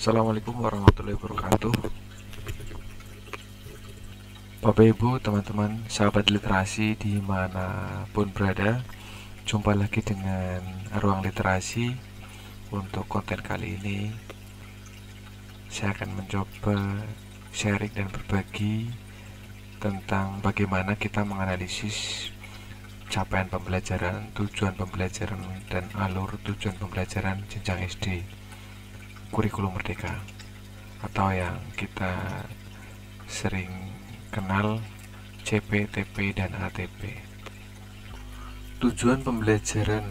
Assalamualaikum warahmatullahi wabarakatuh. Bapak Ibu, teman-teman, sahabat literasi dimanapun berada, jumpa lagi dengan Ruang Literasi. Untuk konten kali ini saya akan mencoba sharing dan berbagi tentang bagaimana kita menganalisis capaian pembelajaran, tujuan pembelajaran, dan alur tujuan pembelajaran jenjang SD kurikulum merdeka, atau yang kita sering kenal CP, TP, dan ATP. Tujuan pembelajaran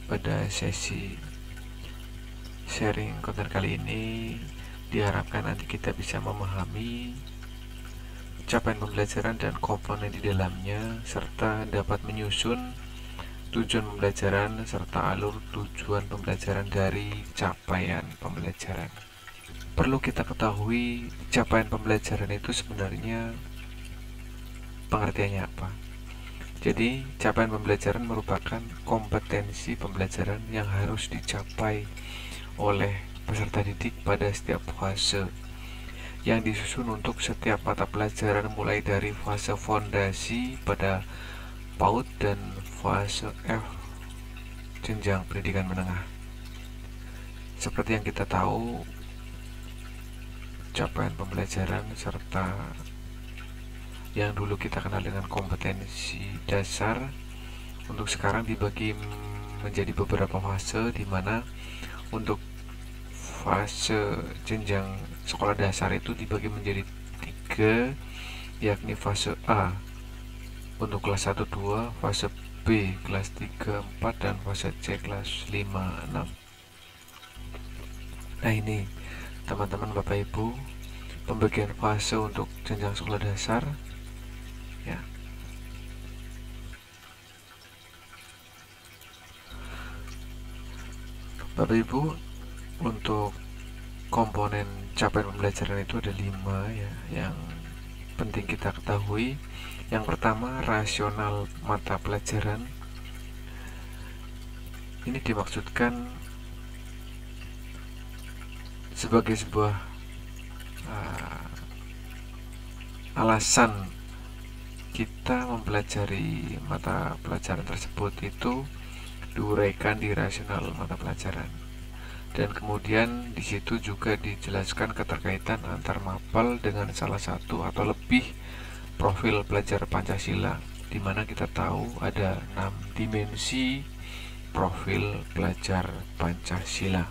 pada sesi sharing konten kali ini diharapkan nanti kita bisa memahami capaian pembelajaran dan komponen di dalamnya, serta dapat menyusun tujuan pembelajaran serta alur tujuan pembelajaran dari capaian pembelajaran. Perlu kita ketahui capaian pembelajaran itu sebenarnya pengertiannya apa. Jadi, capaian pembelajaran merupakan kompetensi pembelajaran yang harus dicapai oleh peserta didik pada setiap fase, yang disusun untuk setiap mata pelajaran mulai dari fase fondasi pada PAUD dan fase F jenjang pendidikan menengah. Seperti yang kita tahu, capaian pembelajaran serta yang dulu kita kenal dengan kompetensi dasar untuk sekarang dibagi menjadi beberapa fase, di mana untuk fase jenjang sekolah dasar itu dibagi menjadi 3, yakni fase A untuk kelas 1, 2, fase B kelas 3, 4, dan fase C kelas 5, 6. Nah, ini teman-teman Bapak Ibu, pembagian fase untuk jenjang sekolah dasar ya. Bapak Ibu, untuk komponen capaian pembelajaran itu ada 5 ya, yang penting kita ketahui. Yang pertama, rasional mata pelajaran. Ini dimaksudkan sebagai sebuah alasan kita mempelajari mata pelajaran tersebut itu diuraikan di rasional mata pelajaran. Dan kemudian di situ juga dijelaskan keterkaitan antar mapel dengan salah satu atau lebih profil pelajar Pancasila, di mana kita tahu ada 6 dimensi profil pelajar Pancasila.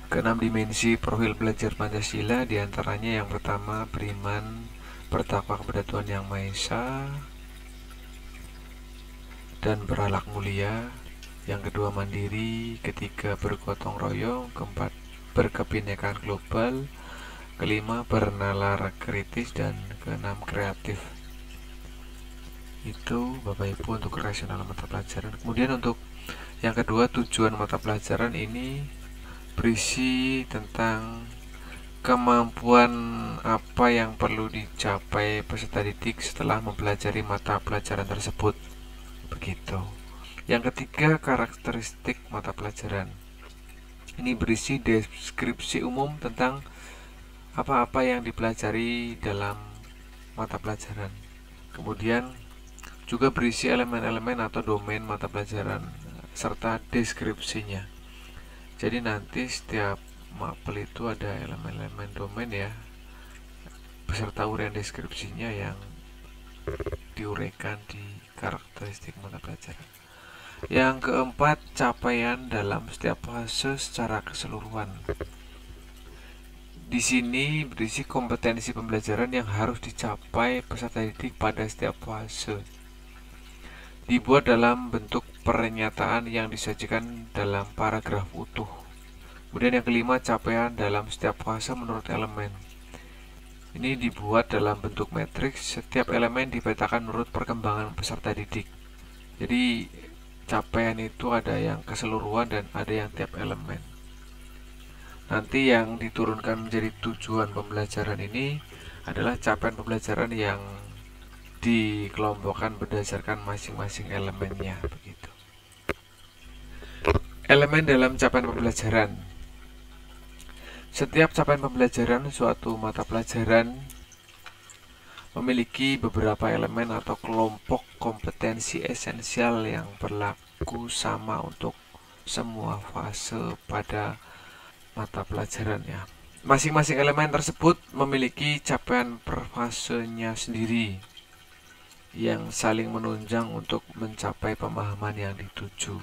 Keenam dimensi profil belajar Pancasila diantaranya yang pertama beriman, bertakwa kepada Tuhan Yang Maha Esa, dan berakhlak mulia. Yang kedua mandiri, ketiga bergotong royong, keempat berkebinekaan global, kelima bernalar kritis, dan keenam kreatif. Itu Bapak Ibu untuk rasional mata pelajaran. Kemudian untuk yang kedua, tujuan mata pelajaran ini berisi tentang kemampuan apa yang perlu dicapai peserta didik setelah mempelajari mata pelajaran tersebut. Begitu. Yang ketiga, karakteristik mata pelajaran. Ini berisi deskripsi umum tentang apa-apa yang dipelajari dalam mata pelajaran. Kemudian juga berisi elemen-elemen atau domain mata pelajaran serta deskripsinya. Jadi nanti setiap mapel itu ada elemen-elemen domain ya, beserta uraian deskripsinya yang diuraikan di karakteristik mata pelajaran. Yang keempat, capaian dalam setiap fase secara keseluruhan. Di sini berisi kompetensi pembelajaran yang harus dicapai peserta didik pada setiap fase. Dibuat dalam bentuk pernyataan yang disajikan dalam paragraf utuh. Kemudian yang kelima, capaian dalam setiap fase menurut elemen. Ini dibuat dalam bentuk matriks, setiap elemen dipetakan menurut perkembangan peserta didik. Jadi capaian itu ada yang keseluruhan dan ada yang tiap elemen. Nanti yang diturunkan menjadi tujuan pembelajaran ini adalah capaian pembelajaran yang dikelompokkan berdasarkan masing-masing elemennya, begitu. Elemen dalam capaian pembelajaran. Setiap capaian pembelajaran suatu mata pelajaran memiliki beberapa elemen atau kelompok kompetensi esensial yang berlaku sama untuk semua fase pada mata pelajarannya. Masing-masing elemen tersebut memiliki capaian per fasenya sendiri yang saling menunjang untuk mencapai pemahaman yang dituju.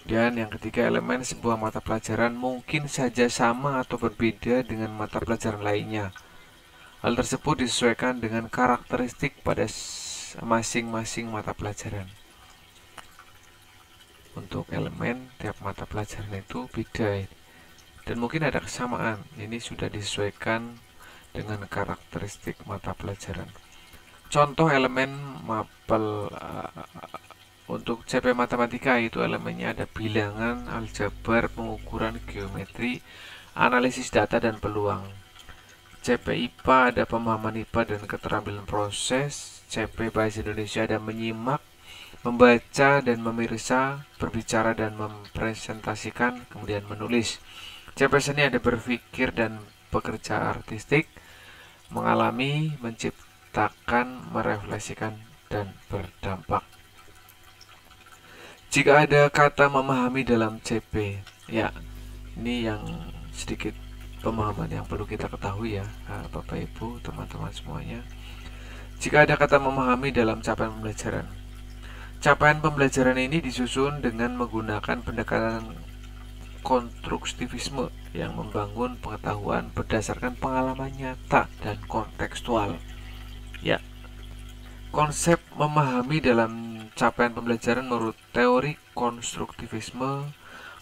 Dan yang ketiga, elemen sebuah mata pelajaran mungkin saja sama atau berbeda dengan mata pelajaran lainnya. Hal tersebut disesuaikan dengan karakteristik pada masing-masing mata pelajaran. Untuk elemen tiap mata pelajaran itu beda, dan mungkin ada kesamaan. Ini sudah disesuaikan dengan karakteristik mata pelajaran. Contoh elemen mapel untuk CP Matematika itu elemennya ada bilangan, aljabar, pengukuran, geometri, analisis data, dan peluang. CP IPA ada pemahaman IPA dan keterampilan proses. CP Bahasa Indonesia ada menyimak, membaca dan memirsa, berbicara dan mempresentasikan, kemudian menulis. CP Seni ada berpikir dan bekerja artistik, mengalami, menciptakan, merefleksikan, dan berdampak. Jika ada kata memahami dalam CP, ya, ini yang sedikit pemahaman yang perlu kita ketahui ya, Bapak Ibu, teman-teman semuanya. Jika ada kata memahami dalam capaian pembelajaran, capaian pembelajaran ini disusun dengan menggunakan pendekatan konstruktivisme yang membangun pengetahuan berdasarkan pengalaman nyata dan kontekstual. Ya, konsep memahami dalam capaian pembelajaran menurut teori konstruktivisme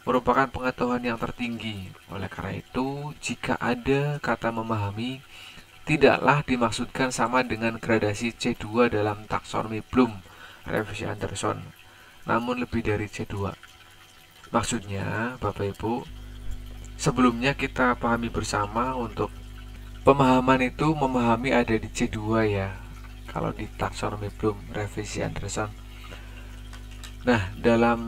merupakan pengetahuan yang tertinggi. Oleh karena itu, jika ada kata memahami, tidaklah dimaksudkan sama dengan gradasi C2 dalam taksonomi Bloom, revisi Anderson, namun lebih dari C2. Maksudnya, Bapak Ibu, sebelumnya kita pahami bersama untuk pemahaman itu memahami ada di C2 ya, kalau di taksonomi Bloom, revisi Anderson. Nah, dalam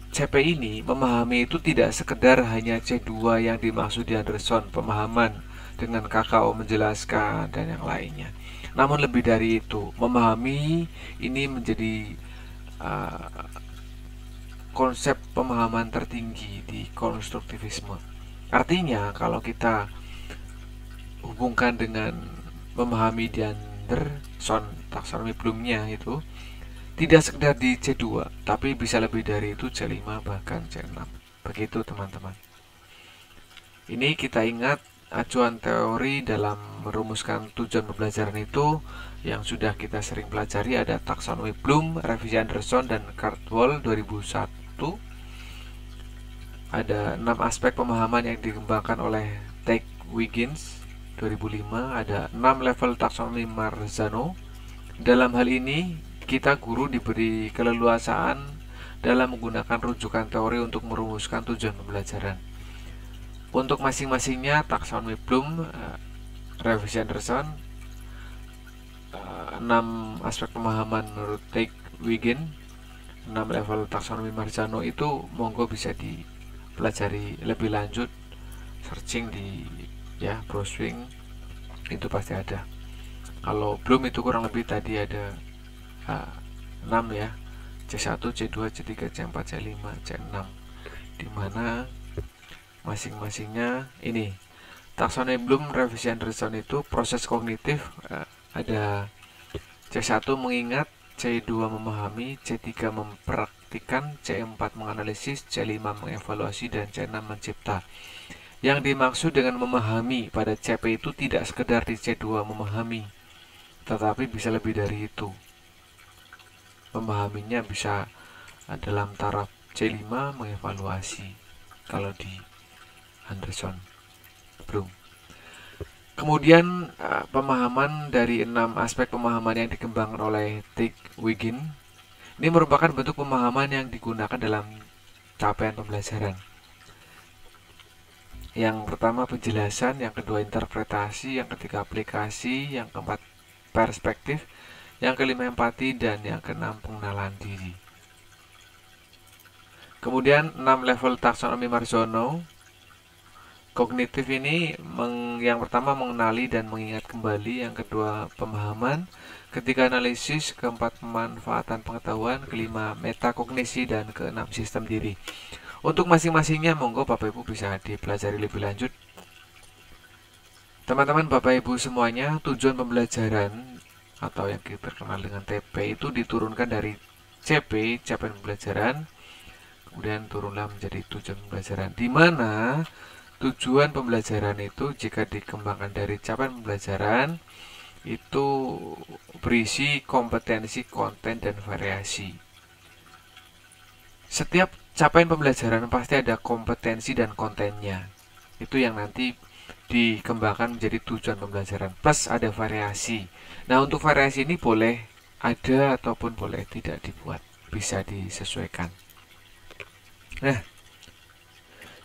CP ini, memahami itu tidak sekedar hanya C2 yang dimaksud di Anderson, pemahaman dengan KKO menjelaskan dan yang lainnya. Namun lebih dari itu, memahami ini menjadi konsep pemahaman tertinggi di konstruktivisme. Artinya, kalau kita hubungkan dengan memahami di Anderson, taksonomi Bloom-nya itu, tidak sekedar di C2, tapi bisa lebih dari itu, C5 bahkan C6. Begitu teman-teman. Ini kita ingat acuan teori dalam merumuskan tujuan pembelajaran itu yang sudah kita sering pelajari, ada taksonomi Bloom, revisi Anderson, dan Cardwell 2001. Ada 6 aspek pemahaman yang dikembangkan oleh Wiggins 2005. Ada 6 level taksonomi Marzano. Dalam hal ini, kita guru diberi keleluasaan dalam menggunakan rujukan teori untuk merumuskan tujuan pembelajaran. Untuk masing-masingnya, taksonomi Bloom, revisi Anderson, 6 aspek pemahaman menurut Wiggins, 6 level taksonomi Marzano itu monggo bisa dipelajari lebih lanjut, searching di browsing itu pasti ada. Kalau Bloom itu kurang lebih tadi ada 6 ya, C1, C2, C3, C4, C5, C6, dimana masing-masingnya ini. Taksonomi Bloom, revisi Anderson itu proses kognitif, ada C1 mengingat, C2 memahami, C3 mempraktikkan, C4 menganalisis, C5 mengevaluasi, dan C6 mencipta. Yang dimaksud dengan memahami pada CP itu tidak sekedar di C2 memahami, tetapi bisa lebih dari itu. Memahaminya bisa dalam taraf C5 mengevaluasi kalau di Anderson Bloom. Kemudian pemahaman dari 6 aspek pemahaman yang dikembangkan oleh Wiggins ini merupakan bentuk pemahaman yang digunakan dalam capaian pembelajaran. Yang pertama penjelasan, yang kedua interpretasi, yang ketiga aplikasi, yang keempat perspektif, yang kelima empati, dan yang keenam pengenalan diri. Kemudian 6 level taksonomi Marzano. Kognitif ini yang pertama mengenali dan mengingat kembali, yang kedua pemahaman, ketiga analisis, keempat pemanfaatan pengetahuan, kelima metakognisi, dan keenam sistem diri. Untuk masing-masingnya monggo Bapak Ibu bisa dipelajari lebih lanjut. Teman-teman Bapak Ibu semuanya, tujuan pembelajaran atau yang kita kenal dengan TP itu diturunkan dari CP, capaian pembelajaran, kemudian turunlah menjadi tujuan pembelajaran, di mana tujuan pembelajaran itu jika dikembangkan dari capaian pembelajaran itu berisi kompetensi, konten, dan variasi. Setiap capaian pembelajaran pasti ada kompetensi dan kontennya. Itu yang nanti dikembangkan menjadi tujuan pembelajaran. Plus ada variasi. Nah, untuk variasi ini boleh ada ataupun boleh tidak dibuat. Bisa disesuaikan. Nah,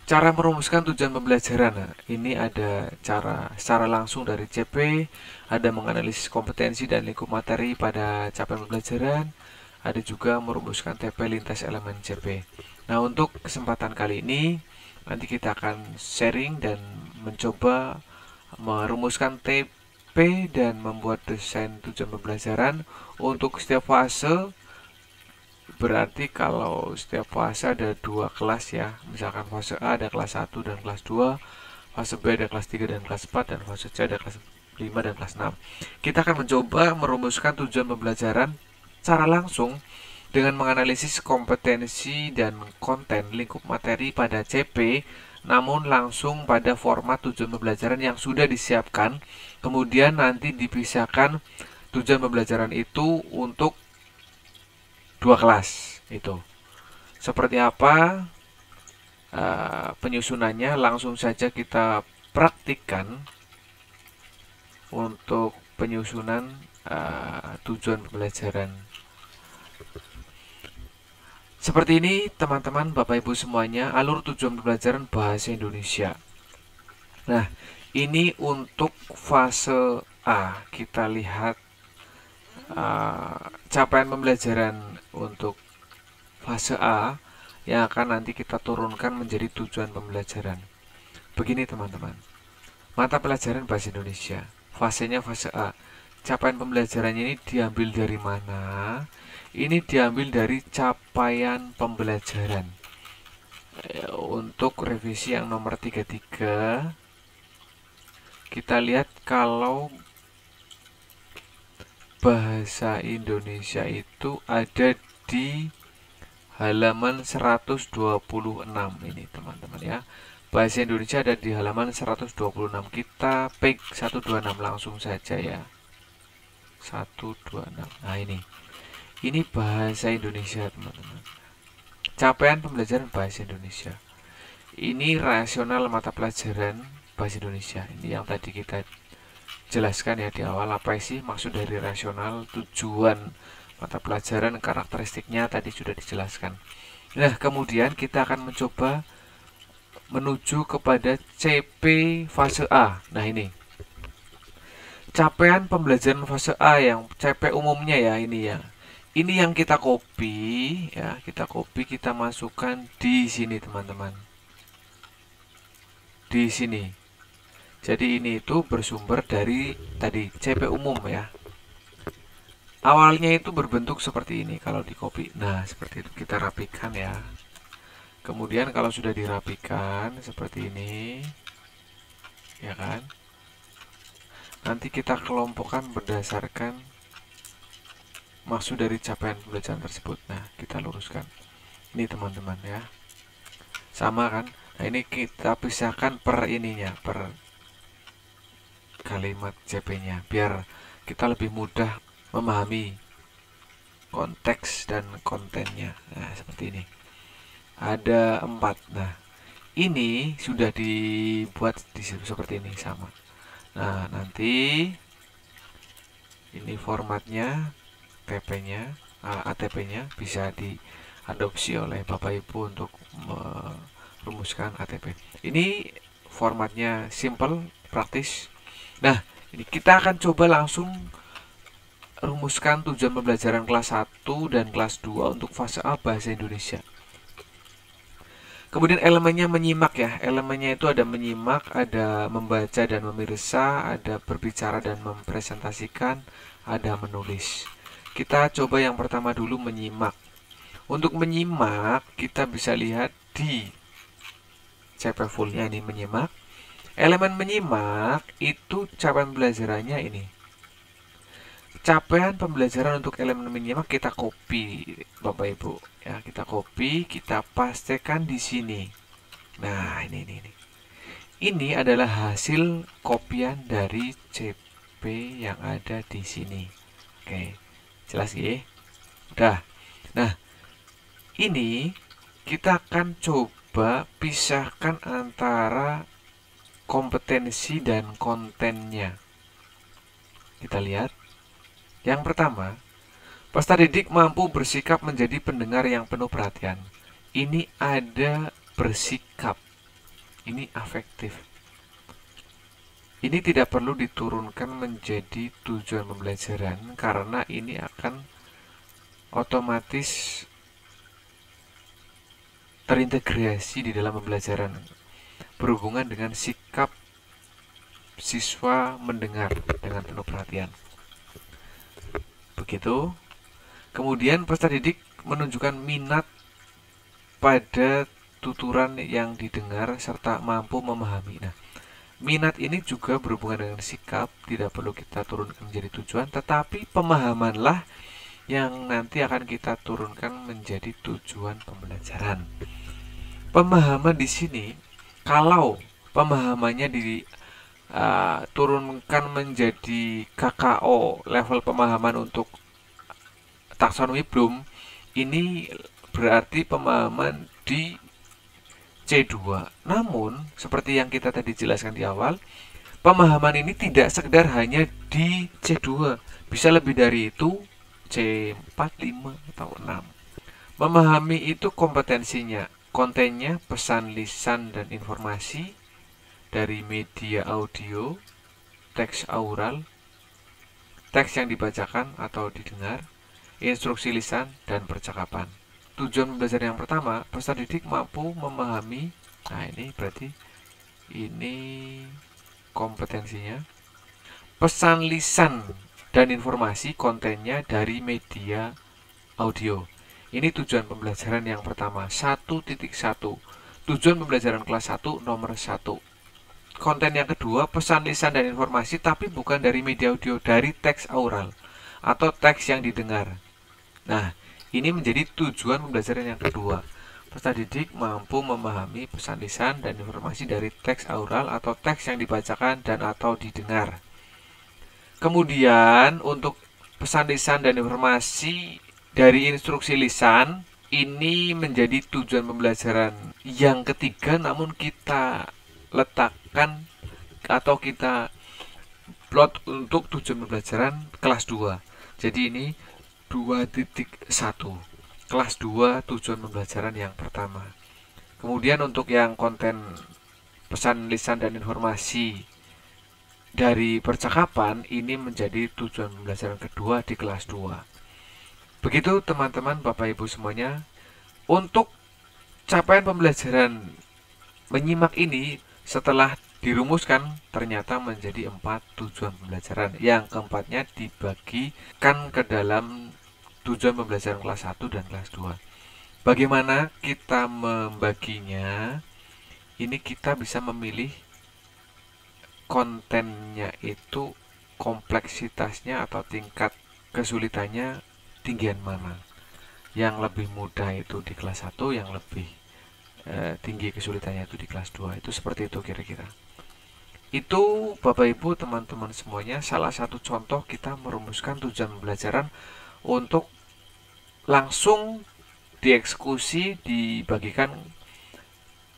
cara merumuskan tujuan pembelajaran. Nah, ini ada cara secara langsung dari CP, ada menganalisis kompetensi dan lingkup materi pada capaian pembelajaran, ada juga merumuskan TP lintas elemen CP. Nah, untuk kesempatan kali ini nanti kita akan sharing dan mencoba merumuskan TP dan membuat desain tujuan pembelajaran untuk setiap fase. Berarti kalau setiap fase ada 2 kelas ya. Misalkan fase A ada kelas 1 dan kelas 2, fase B ada kelas 3 dan kelas 4, dan fase C ada kelas 5 dan kelas 6. Kita akan mencoba merumuskan tujuan pembelajaran secara langsung dengan menganalisis kompetensi dan konten lingkup materi pada CP, namun langsung pada format tujuan pembelajaran yang sudah disiapkan. Kemudian nanti dipisahkan tujuan pembelajaran itu untuk 2 kelas itu. Seperti apa penyusunannya, langsung saja kita praktikkan untuk penyusunan tujuan pembelajaran. Seperti ini teman-teman Bapak Ibu semuanya, alur tujuan pembelajaran bahasa Indonesia. Nah, ini untuk fase A. Kita lihat capaian pembelajaran untuk fase A yang akan nanti kita turunkan menjadi tujuan pembelajaran. Begini teman-teman, mata pelajaran bahasa Indonesia, fasenya fase A. Capaian pembelajarannya ini diambil dari mana? Ini diambil dari capaian pembelajaran. Untuk revisi yang nomor 33, kita lihat kalau bahasa Indonesia itu ada di halaman 126 ini teman-teman ya. Bahasa Indonesia ada di halaman 126. Kita pick 126 langsung saja ya. 126. Nah, ini bahasa Indonesia teman-teman. Capaian pembelajaran bahasa Indonesia. Ini rasional mata pelajaran bahasa Indonesia. Ini yang tadi kita jelaskan ya di awal, apa sih maksud dari rasional, tujuan mata pelajaran, karakteristiknya tadi sudah dijelaskan. Nah, kemudian kita akan mencoba menuju kepada CP fase A. Nah, ini capaian pembelajaran fase A yang CP umumnya ya, ini ya. Ini yang kita copy ya, kita masukkan di sini teman-teman. Di sini. Jadi ini itu bersumber dari tadi CP umum ya. Awalnya itu berbentuk seperti ini kalau di copy. Nah, seperti itu kita rapikan ya. Kemudian kalau sudah dirapikan seperti ini, ya kan? Nanti kita kelompokkan berdasarkan maksud dari capaian pembelajaran tersebut. Nah, kita luruskan. Ini teman-teman ya. Sama kan? Nah, ini kita pisahkan per ininya, per kalimat CP-nya, biar kita lebih mudah memahami konteks dan kontennya. Nah, seperti ini. Ada 4. Nah, ini sudah dibuat di seperti ini sama. Nah, nanti ini formatnya, TP-nya, ATP-nya bisa diadopsi oleh Bapak Ibu untuk merumuskan ATP. Ini formatnya simple, praktis. Nah, ini kita akan coba langsung rumuskan tujuan pembelajaran kelas 1 dan kelas 2 untuk fase A bahasa Indonesia. Kemudian elemennya menyimak ya. Elemennya itu ada menyimak, ada membaca dan memirsa, ada berbicara dan mempresentasikan, ada menulis. Kita coba yang pertama dulu menyimak. Untuk menyimak, kita bisa lihat di CP fullnya ini menyimak. Elemen menyimak itu capaian pembelajarannya ini. Capaian pembelajaran untuk elemen menyimak kita copy, Bapak Ibu. Ya, kita copy, kita pastekan di sini. Nah, ini. Ini adalah hasil kopian dari CP yang ada di sini. Oke, jelas ya? Udah. Nah, ini kita akan coba pisahkan antara kompetensi dan kontennya. Kita lihat. Yang pertama, peserta didik mampu bersikap menjadi pendengar yang penuh perhatian. Ini ada bersikap. Ini afektif. Ini tidak perlu diturunkan menjadi tujuan pembelajaran karena ini akan otomatis terintegrasi di dalam pembelajaran berhubungan dengan sikap siswa mendengar dengan penuh perhatian. Begitu. Kemudian peserta didik menunjukkan minat pada tuturan yang didengar serta mampu memahami. Nah, minat ini juga berhubungan dengan sikap, tidak perlu kita turunkan menjadi tujuan, tetapi pemahamanlah yang nanti akan kita turunkan menjadi tujuan pembelajaran. Pemahaman di sini, kalau pemahamannya diturunkan menjadi KKO, level pemahaman untuk taksonomi Bloom, ini berarti pemahaman di C2. Namun, seperti yang kita tadi jelaskan di awal, pemahaman ini tidak sekedar hanya di C2, bisa lebih dari itu, C4, 5, atau 6. Memahami itu kompetensinya, kontennya pesan lisan dan informasi dari media audio, teks aural, teks yang dibacakan atau didengar, instruksi lisan, dan percakapan. Tujuan pembelajaran yang pertama, peserta didik mampu memahami. Nah, ini berarti ini kompetensinya. Pesan lisan dan informasi kontennya dari media audio. Ini tujuan pembelajaran yang pertama, 1.1. Tujuan pembelajaran kelas 1 nomor 1. Konten yang kedua, pesan lisan dan informasi tapi bukan dari media audio, dari teks aural atau teks yang didengar. Nah, ini menjadi tujuan pembelajaran yang kedua. Peserta didik mampu memahami pesan lisan dan informasi dari teks aural atau teks yang dibacakan dan atau didengar. Kemudian untuk pesan lisan dan informasi dari instruksi lisan, ini menjadi tujuan pembelajaran yang ketiga, namun kita letakkan atau kita plot untuk tujuan pembelajaran kelas 2. Jadi ini 2.1 kelas 2 tujuan pembelajaran yang pertama. Kemudian untuk yang konten pesan lisan dan informasi dari percakapan, ini menjadi tujuan pembelajaran kedua di kelas 2. Begitu teman-teman, Bapak Ibu semuanya. Untuk capaian pembelajaran menyimak ini setelah dirumuskan ternyata menjadi 4 tujuan pembelajaran. Yang keempatnya dibagikan ke dalam tujuan pembelajaran kelas 1 dan kelas 2. Bagaimana kita membaginya? Ini kita bisa memilih kontennya itu kompleksitasnya atau tingkat kesulitannya tinggian mana. Yang lebih mudah itu di kelas 1, yang lebih tinggi kesulitannya itu di kelas 2. Itu seperti itu kira-kira. Itu Bapak Ibu teman-teman semuanya salah satu contoh kita merumuskan tujuan pembelajaran untuk langsung dieksekusi, dibagikan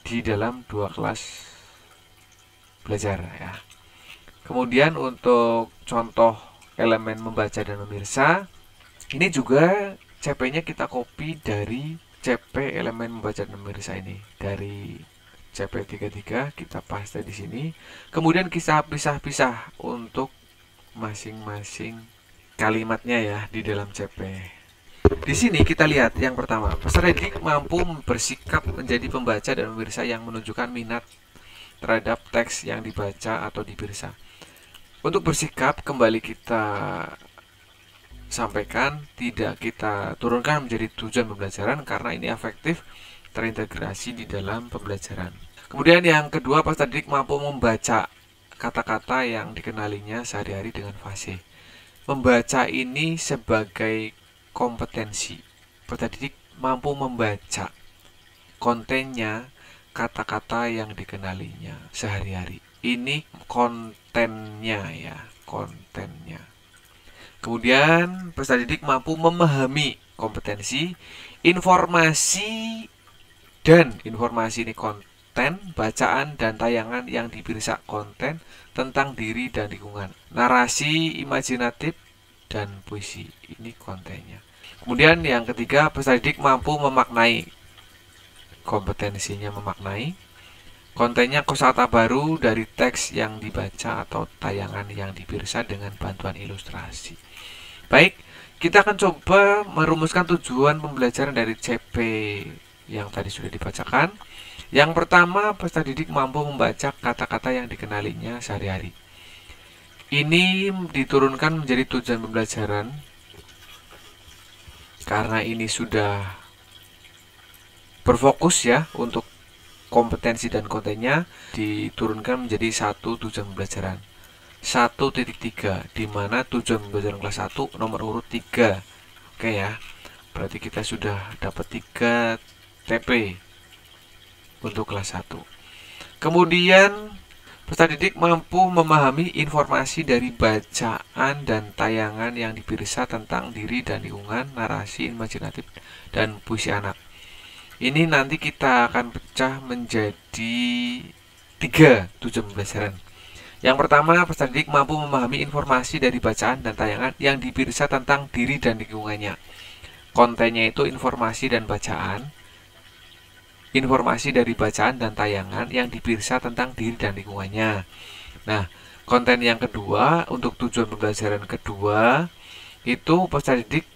di dalam 2 kelas belajar ya. Kemudian untuk contoh elemen membaca dan memirsa, ini juga CP-nya kita copy dari CP elemen membaca dan memirsa ini. Dari CP33 kita paste di sini. Kemudian kita pisah-pisah untuk masing-masing kalimatnya ya di dalam CP. Di sini kita lihat yang pertama, peserta didik mampu bersikap menjadi pembaca dan pemirsa yang menunjukkan minat terhadap teks yang dibaca atau dipirsa. Untuk bersikap, kembali kita sampaikan, tidak kita turunkan menjadi tujuan pembelajaran karena ini efektif terintegrasi di dalam pembelajaran. Kemudian yang kedua, peserta didik mampu membaca kata-kata yang dikenalinya sehari-hari dengan fasih. Membaca ini sebagai kompetensi. Peserta didik mampu membaca kontennya, kata-kata yang dikenalinya sehari-hari. Ini kontennya ya, kontennya. Kemudian peserta didik mampu memahami kompetensi, informasi, dan informasi ini konten, bacaan, dan tayangan yang dipirsa konten tentang diri dan lingkungan. Narasi, imajinatif, dan puisi. Ini kontennya. Kemudian yang ketiga, peserta didik mampu memaknai. Kompetensinya memaknai. Kontennya kosakata baru dari teks yang dibaca atau tayangan yang dipirsa dengan bantuan ilustrasi. Baik, kita akan coba merumuskan tujuan pembelajaran dari CP yang tadi sudah dibacakan. Yang pertama, peserta didik mampu membaca kata-kata yang dikenalinya sehari-hari. Ini diturunkan menjadi tujuan pembelajaran karena ini sudah berfokus ya untuk kompetensi dan kontennya, diturunkan menjadi satu tujuan pembelajaran 1.3, di mana tujuan pembelajaran kelas 1 nomor urut 3. Oke ya, berarti kita sudah dapat 3 TP untuk kelas 1. Kemudian peserta didik mampu memahami informasi dari bacaan dan tayangan yang dipirsa tentang diri dan lingkungan, narasi, imajinatif, dan puisi anak. Ini nanti kita akan pecah menjadi 3 tujuan pembelajaran. Yang pertama, peserta didik mampu memahami informasi dari bacaan dan tayangan yang dipirsa tentang diri dan lingkungannya. Kontennya itu informasi dan bacaan. Informasi dari bacaan dan tayangan yang dipirsa tentang diri dan lingkungannya. Nah, konten yang kedua untuk tujuan pembelajaran kedua itu peserta didik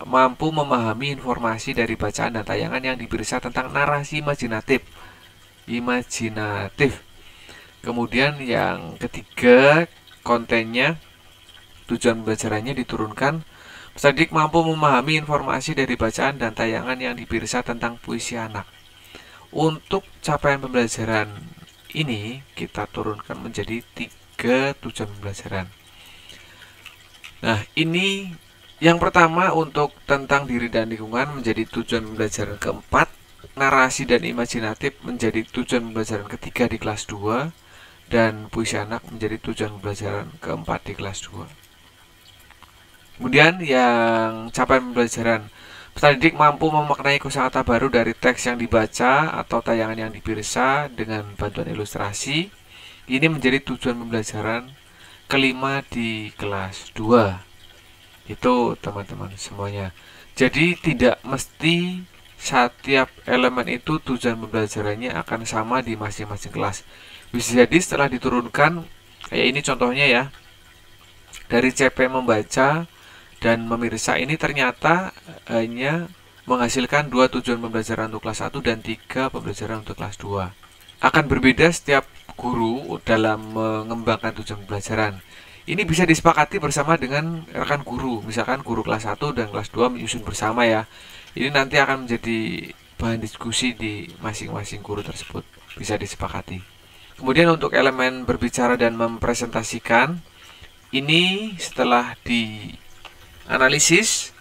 mampu memahami informasi dari bacaan dan tayangan yang dipirsa tentang narasi imajinatif. Kemudian yang ketiga, kontennya, tujuan pembelajarannya diturunkan. Peserta didik mampu memahami informasi dari bacaan dan tayangan yang dipirsa tentang puisi anak. Untuk capaian pembelajaran ini kita turunkan menjadi 3 tujuan pembelajaran. Nah, ini yang pertama untuk tentang diri dan lingkungan menjadi tujuan pembelajaran keempat. Narasi dan imajinatif menjadi tujuan pembelajaran ketiga di kelas 2. Dan puisi anak menjadi tujuan pembelajaran keempat di kelas 2. Kemudian yang capaian pembelajaran, peserta didik mampu memaknai kosakata baru dari teks yang dibaca atau tayangan yang dipirsa dengan bantuan ilustrasi. Ini menjadi tujuan pembelajaran kelima di kelas 2. Itu teman-teman semuanya. Jadi tidak mesti setiap elemen itu tujuan pembelajarannya akan sama di masing-masing kelas. Bisa jadi setelah diturunkan, kayak ini contohnya ya, dari CP membaca dan memirsa ini ternyata hanya menghasilkan 2 tujuan pembelajaran untuk kelas 1 dan 3 pembelajaran untuk kelas 2. Akan berbeda setiap guru dalam mengembangkan tujuan pembelajaran. Ini bisa disepakati bersama dengan rekan guru. Misalkan guru kelas 1 dan kelas 2 menyusun bersama ya. Ini nanti akan menjadi bahan diskusi di masing-masing guru tersebut. Bisa disepakati. Kemudian untuk elemen berbicara dan mempresentasikan, ini setelah dianalisis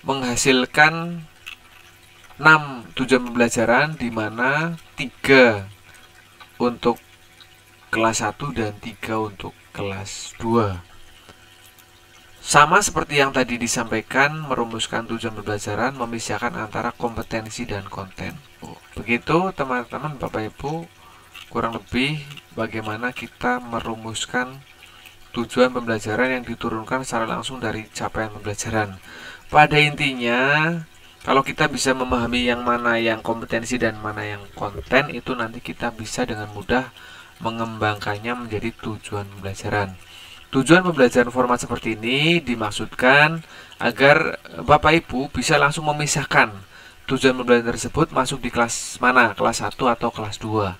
menghasilkan 6 tujuan pembelajaran, di mana 3 untuk kelas 1 dan 3 untuk kelas 2. Sama seperti yang tadi disampaikan, merumuskan tujuan pembelajaran, memisahkan antara kompetensi dan konten. Begitu teman-teman, Bapak Ibu, kurang lebih bagaimana kita merumuskan tujuan pembelajaran yang diturunkan secara langsung dari capaian pembelajaran. Pada intinya, kalau kita bisa memahami yang mana yang kompetensi dan mana yang konten, itu nanti kita bisa dengan mudah mengembangkannya menjadi tujuan pembelajaran. Tujuan pembelajaran format seperti ini dimaksudkan agar Bapak Ibu bisa langsung memisahkan tujuan pembelajaran tersebut masuk di kelas mana, kelas 1 atau kelas 2.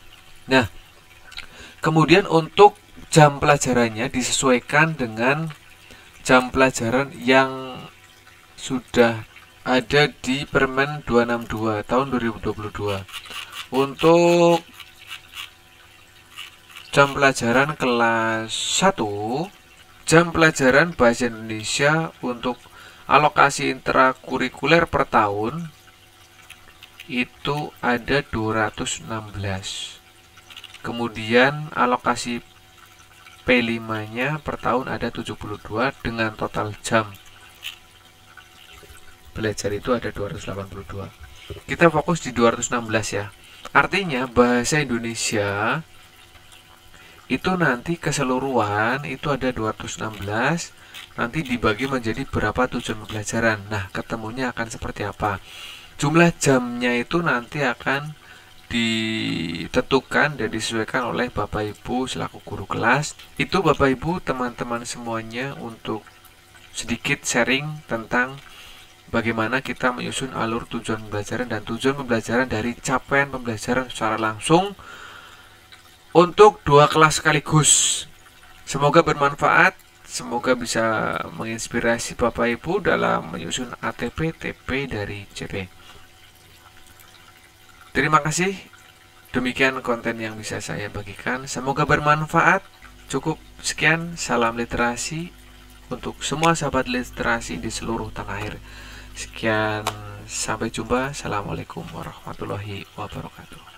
Nah, kemudian untuk jam pelajarannya disesuaikan dengan jam pelajaran yang sudah ada di Permen 262 tahun 2022. Untuk jam pelajaran kelas 1, jam pelajaran Bahasa Indonesia untuk alokasi intrakurikuler per tahun itu ada 216. Kemudian alokasi P5-nya per tahun ada 72 dengan total jam belajar itu ada 282. Kita fokus di 216 ya. Artinya bahasa Indonesia itu nanti keseluruhan itu ada 216, nanti dibagi menjadi berapa tujuan pembelajaran. Nah, ketemunya akan seperti apa? Jumlah jamnya itu nanti akan ditentukan dan disesuaikan oleh Bapak Ibu selaku guru kelas. Itu Bapak Ibu teman-teman semuanya untuk sedikit sharing tentang bagaimana kita menyusun alur tujuan pembelajaran dan tujuan pembelajaran dari capaian pembelajaran secara langsung untuk 2 kelas sekaligus. Semoga bermanfaat, semoga bisa menginspirasi Bapak Ibu dalam menyusun ATP TP dari CP. Terima kasih. Demikian konten yang bisa saya bagikan. Semoga bermanfaat. Cukup sekian, salam literasi untuk semua sahabat literasi di seluruh tanah air. Sekian, sampai jumpa. Assalamualaikum warahmatullahi wabarakatuh.